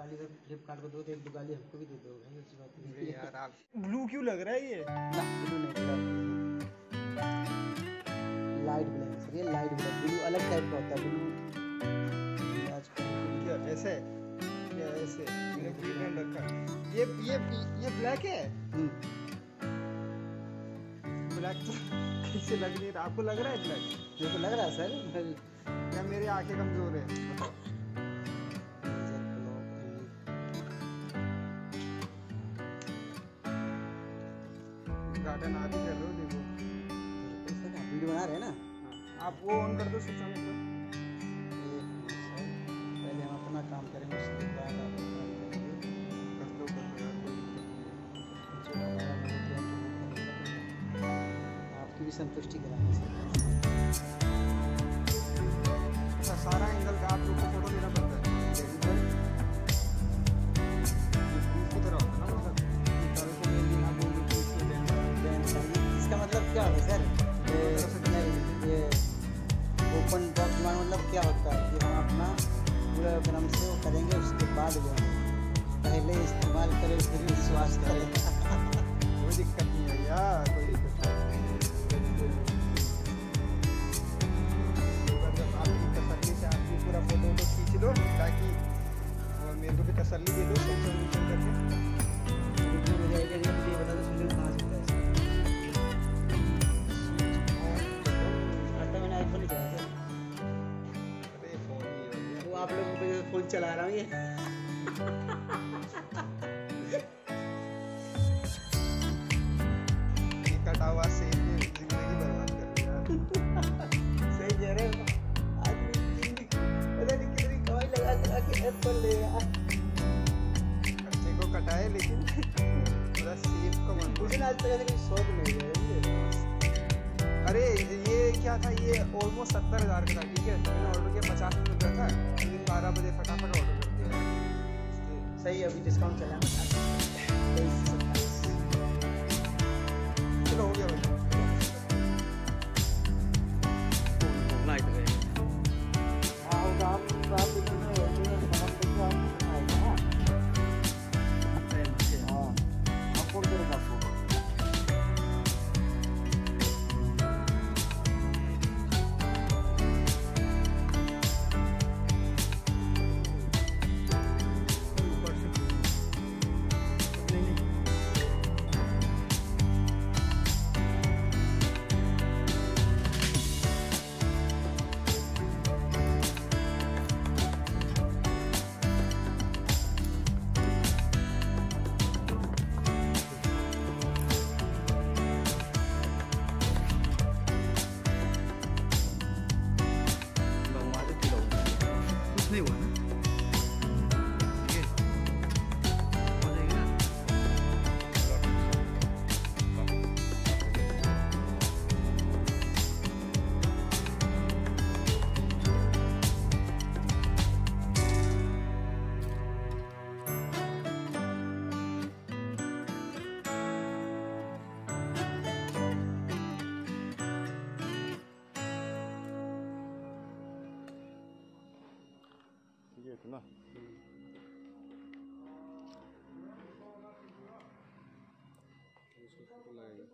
गाली अगर फ्लिपकार्ट को दो तो एक दो गाली हमको भी दे दो भाई, ऐसी बात नहीं है यार। आप ब्लू क्यों लग रहा है ये? ना ब्लू नहीं, लाइट ब्लैक है सर, ये लाइट ब्लैक। ब्लू अलग टाइप का होता है ब्लू। आज क्या ऐसे? क्या ऐसे मैंने प्रीमियम रखा? ये ब्लैक है। ब्लैक तो कैसे लग नहीं रहा? आपको लग रहा है ब्लैक? मेरे को लग रहा है सर। या मेरी आंखें कमजोर है? बताओ। गार्डन आदि कर रहे हो, देखो वीडियो बना रहे हैं ना। हाँ, आप वो ऑन कर दो, स्विच ऑन कर। पहले हम अपना काम करेंगे, उसके बाद आप कर दो आपकी भी संतुष्टि कराएंगे सर। अच्छा, सारा एंगल का आप लोग को फोटो लेना पड़ता है की तरह होता है ना? इसका मतलब क्या होता है सर? ये ओपन बॉक्स मतलब क्या होता है कि हम अपना पूरा क्रम से वो करेंगे, उसके बाद जो पहले इस्तेमाल करें फिर विश्वास करें। कोई दिक्कत नहीं है यार, कोई दिक्कत नहीं। आपकी तसल्ली से आपकी पूरा फोटो खींच लो, ताकि और मेरे को भी तसल्ली दे दो सेंसर करके। मुझे आइडिया नहीं, मुझे बता दो स्विच कहाँ से होता है? मैंने आईफोन ही चलाया था। अरे फोन ही हो गया। वो आप लोगों को फोन चला रहा हूँ ये। कटा हुआ सेब ने जिंदगी बर्बाद कर दिया। सही कह रहे हो। आदमी पता नहीं कितनी कमाई लगा के एप्पल ले यार। खर्चे को कटाए, लेकिन पूरा सेब को मन। मुझे आज तक ऐसा कोई शौक नहीं है। अरे ये क्या था, ये ऑलमोस्ट 70,000 का था, ठीक है? मैंने ऑर्डर किया 50 में मिल रहा था, दिन 12 बजे फटाफट ऑर्डर कर दिया। सही, अभी डिस्काउंट चला है। चलो हो गया भाई। नहीं हुआ ना? ठीक है, हो जाएगा ना? ये इतना उसको फोटो लगाएंगे।